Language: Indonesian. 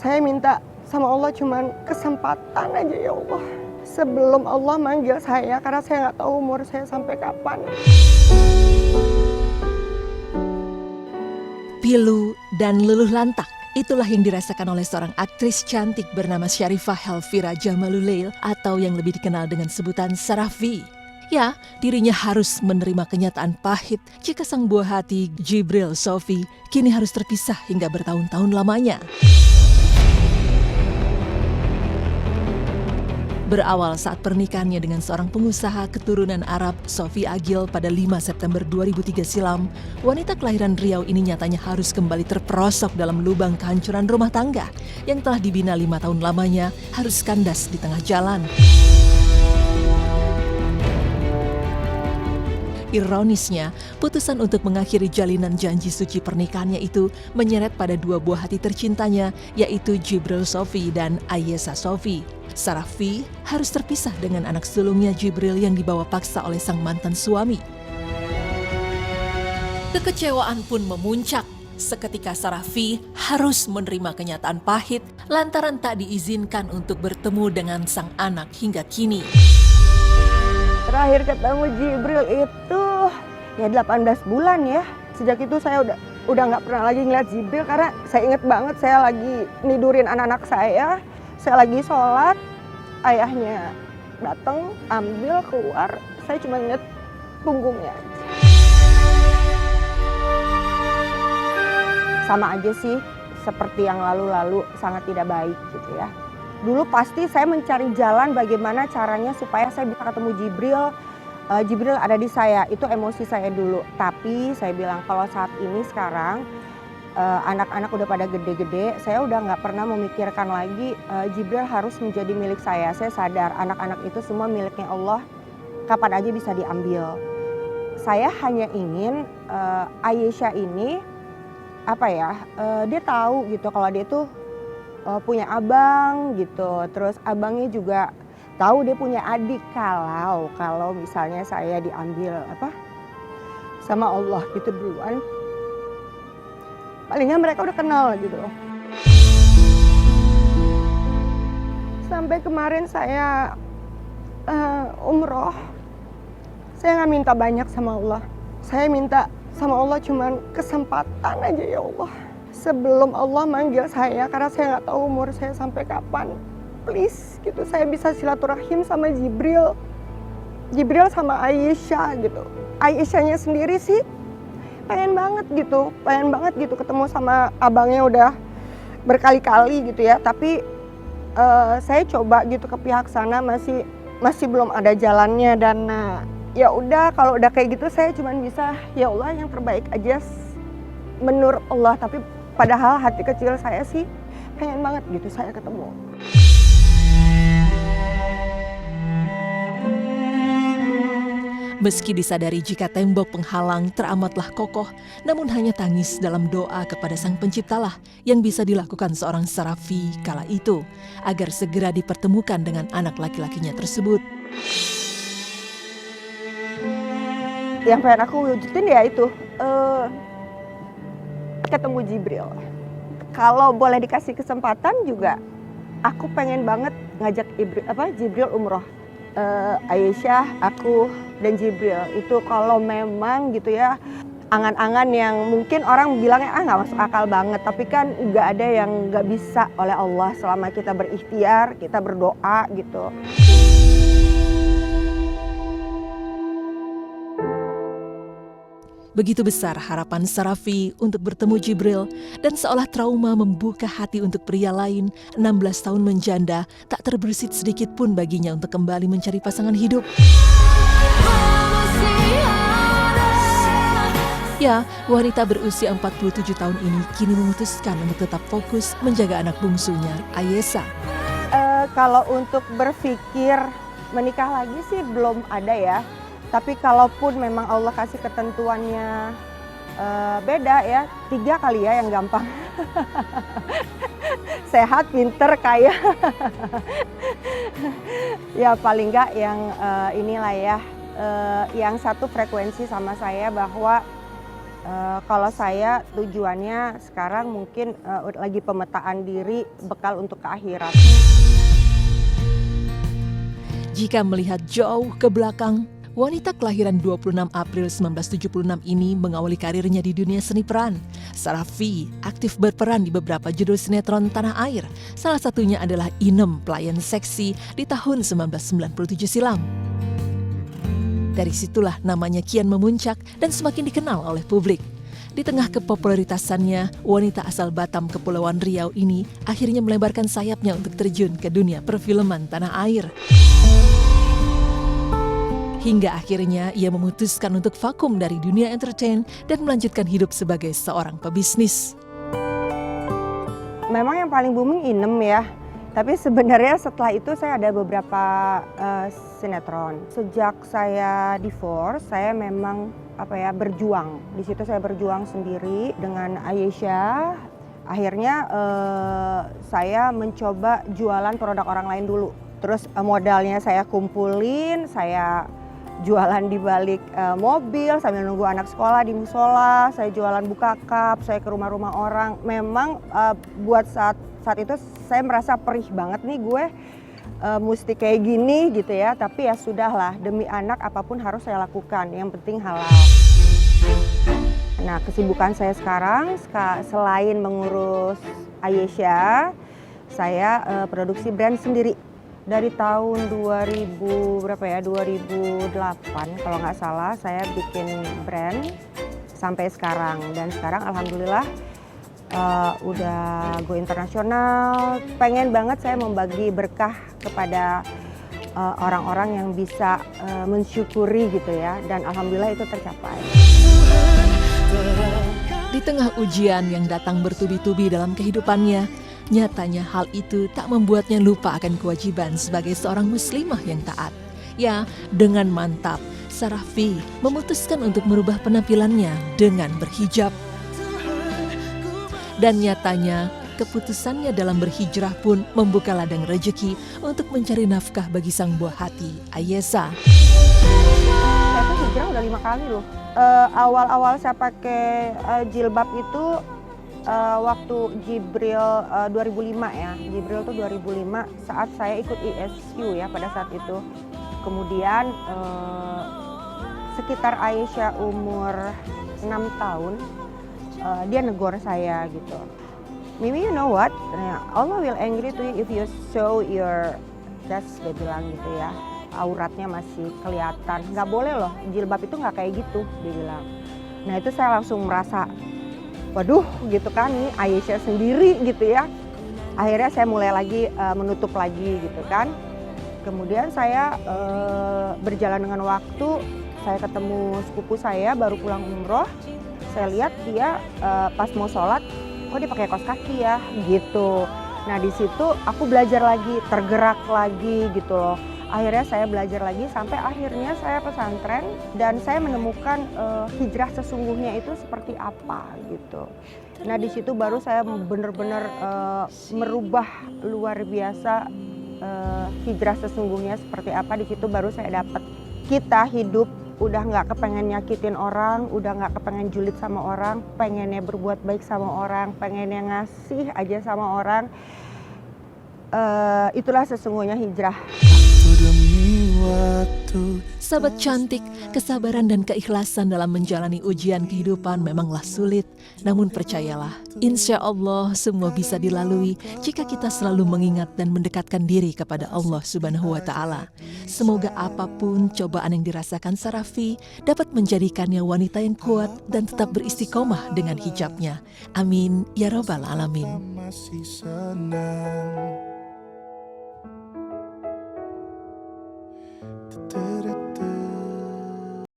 Saya minta sama Allah cuman kesempatan aja ya Allah. Sebelum Allah manggil saya, karena saya nggak tahu umur saya sampai kapan. Pilu dan luluh lantak, itulah yang dirasakan oleh seorang aktris cantik bernama Sharifah Helvira Jamalulail atau yang lebih dikenal dengan sebutan Sarafi. Ya, dirinya harus menerima kenyataan pahit jika sang buah hati Jibril Sofi kini harus terpisah hingga bertahun-tahun lamanya. Berawal saat pernikahannya dengan seorang pengusaha keturunan Arab, Sofi Agil, pada 5 September 2003 silam, wanita kelahiran Riau ini nyatanya harus kembali terperosok dalam lubang kehancuran rumah tangga yang telah dibina 5 tahun lamanya harus kandas di tengah jalan. Ironisnya, putusan untuk mengakhiri jalinan janji suci pernikahannya itu menyeret pada dua buah hati tercintanya, yaitu Jibril Sofi dan Ayesha Sofi. Sarafi harus terpisah dengan anak sulungnya Jibril yang dibawa paksa oleh sang mantan suami. Kekecewaan pun memuncak. Seketika Sarafi harus menerima kenyataan pahit lantaran tak diizinkan untuk bertemu dengan sang anak hingga kini. Terakhir ketemu Jibril itu ya 18 bulan ya. Sejak itu saya udah nggak pernah lagi ngeliat Jibril karena saya inget banget saya lagi nidurin anak-anak saya lagi sholat, ayahnya datang ambil keluar, saya cuma inget punggungnya. Sama aja sih seperti yang lalu-lalu, sangat tidak baik gitu ya. Dulu pasti saya mencari jalan bagaimana caranya supaya saya bisa ketemu Jibril. Jibril ada di saya, itu emosi saya dulu. Tapi saya bilang kalau saat ini sekarang anak-anak udah pada gede-gede, saya udah nggak pernah memikirkan lagi Jibril harus menjadi milik saya. Saya sadar anak-anak itu semua miliknya Allah, kapan aja bisa diambil. Saya hanya ingin Ayesha ini dia tahu gitu kalau dia tuh punya abang gitu, terus abangnya juga tahu dia punya adik kalau misalnya saya diambil sama Allah gitu duluan, palingnya mereka udah kenal gitu. Sampai kemarin saya umroh, saya nggak minta banyak sama Allah, saya minta sama Allah cuman kesempatan aja ya Allah. Sebelum Allah manggil saya, karena saya nggak tahu umur saya sampai kapan, please gitu saya bisa silaturahim sama Jibril sama Ayesha gitu. Ayeshanya sendiri sih pengen banget gitu ketemu sama abangnya udah berkali-kali gitu ya. Tapi saya coba gitu ke pihak sana masih belum ada jalannya dan ya udah kalau udah kayak gitu saya cuma bisa ya Allah yang terbaik aja menurut Allah. Tapi padahal hati kecil saya sih pengen banget gitu saya ketemu. Meski disadari jika tembok penghalang teramatlah kokoh, namun hanya tangis dalam doa kepada Sang Penciptalah yang bisa dilakukan seorang Sarafi kala itu, agar segera dipertemukan dengan anak laki-lakinya tersebut. Yang pengen aku wujudin ya itu, ketemu Jibril. Kalau boleh dikasih kesempatan juga, aku pengen banget ngajak Jibril umroh. Ayesha, aku, dan Jibril itu kalau memang gitu ya, angan-angan yang mungkin orang bilangnya nggak masuk akal banget, tapi kan nggak ada yang nggak bisa oleh Allah selama kita berikhtiar, kita berdoa gitu. Begitu besar harapan Sarafi untuk bertemu Jibril dan seolah trauma membuka hati untuk pria lain, 16 tahun menjanda tak terbersit sedikit pun baginya untuk kembali mencari pasangan hidup. Ya, wanita berusia 47 tahun ini kini memutuskan untuk tetap fokus menjaga anak bungsunya, Ayesha. Kalau untuk berpikir menikah lagi sih belum ada ya. Tapi kalaupun memang Allah kasih ketentuannya beda ya, 3 kali ya yang gampang. Sehat, pinter, kaya. Ya paling enggak yang inilah ya, yang satu frekuensi sama saya bahwa Kalau saya tujuannya sekarang mungkin lagi pemetaan diri bekal untuk ke akhirat. Jika melihat jauh ke belakang, wanita kelahiran 26 April 1976 ini mengawali karirnya di dunia seni peran. Sarafi aktif berperan di beberapa judul sinetron tanah air. Salah satunya adalah Inem, pelayan seksi di tahun 1997 silam. Dari situlah namanya kian memuncak dan semakin dikenal oleh publik. Di tengah kepopularitasannya, wanita asal Batam, Kepulauan Riau ini akhirnya melebarkan sayapnya untuk terjun ke dunia perfilman tanah air. Hingga akhirnya ia memutuskan untuk vakum dari dunia entertain dan melanjutkan hidup sebagai seorang pebisnis. Memang yang paling booming Inem ya. Tapi sebenarnya setelah itu saya ada beberapa sinetron. Sejak saya divorce, saya memang berjuang. Di situ saya berjuang sendiri dengan Aisyah. Akhirnya saya mencoba jualan produk orang lain dulu. Terus modalnya saya kumpulin, saya jualan di balik mobil sambil nunggu anak sekolah di musola. Saya jualan buka cup, saya ke rumah-rumah orang. Memang buat saat itu saya merasa perih banget nih gue mesti kayak gini gitu ya. Tapi ya sudahlah, demi anak apapun harus saya lakukan, yang penting halal. Nah, kesibukan saya sekarang selain mengurus Aisyah, saya produksi brand sendiri. Dari tahun 2008 kalau nggak salah saya bikin brand sampai sekarang. Dan sekarang alhamdulillah udah go internasional. Pengen banget saya membagi berkah kepada orang-orang yang bisa mensyukuri gitu ya. Dan alhamdulillah itu tercapai. Di tengah ujian yang datang bertubi-tubi dalam kehidupannya, nyatanya hal itu tak membuatnya lupa akan kewajiban sebagai seorang muslimah yang taat. Ya, dengan mantap, Sarafi memutuskan untuk merubah penampilannya dengan berhijab. Dan nyatanya, keputusannya dalam berhijrah pun membuka ladang rezeki untuk mencari nafkah bagi sang buah hati, Ayesa. Saya tuh hijrah udah 5 kali loh. Awal-awal saya pakai jilbab itu waktu Jibril 2005 ya. Jibril tuh 2005 saat saya ikut ISU ya pada saat itu. Kemudian sekitar Aisyah umur 6 tahun dia negor saya gitu. Mimi, you know what? Allah will angry to you if you show your chest, dia bilang gitu ya. Auratnya masih kelihatan. Nggak boleh loh, jilbab itu nggak kayak gitu, dia bilang. Nah itu saya langsung merasa, waduh gitu kan, ini Aisyah sendiri gitu ya. Akhirnya saya mulai lagi menutup lagi gitu kan. Kemudian saya berjalan dengan waktu, saya ketemu sepupu saya baru pulang umroh. Saya lihat dia pas mau sholat, oh dia pakai kaos kaki ya gitu. Nah di situ aku belajar lagi, tergerak lagi gitu loh. Akhirnya saya belajar lagi sampai akhirnya saya pesantren dan saya menemukan hijrah sesungguhnya itu seperti apa gitu. Nah di situ baru saya benar-benar merubah luar biasa hijrah sesungguhnya seperti apa. Di situ baru saya dapat kita hidup udah nggak kepengen nyakitin orang, udah nggak kepengen julid sama orang, pengennya berbuat baik sama orang, pengennya ngasih aja sama orang. Itulah sesungguhnya hijrah. Sahabat cantik, kesabaran dan keikhlasan dalam menjalani ujian kehidupan memanglah sulit. Namun percayalah, insya Allah semua bisa dilalui jika kita selalu mengingat dan mendekatkan diri kepada Allah Subhanahu wa Ta'ala. Semoga apapun cobaan yang dirasakan Sarafi dapat menjadikannya wanita yang kuat dan tetap beristiqomah dengan hijabnya. Amin ya Rabbal Alamin.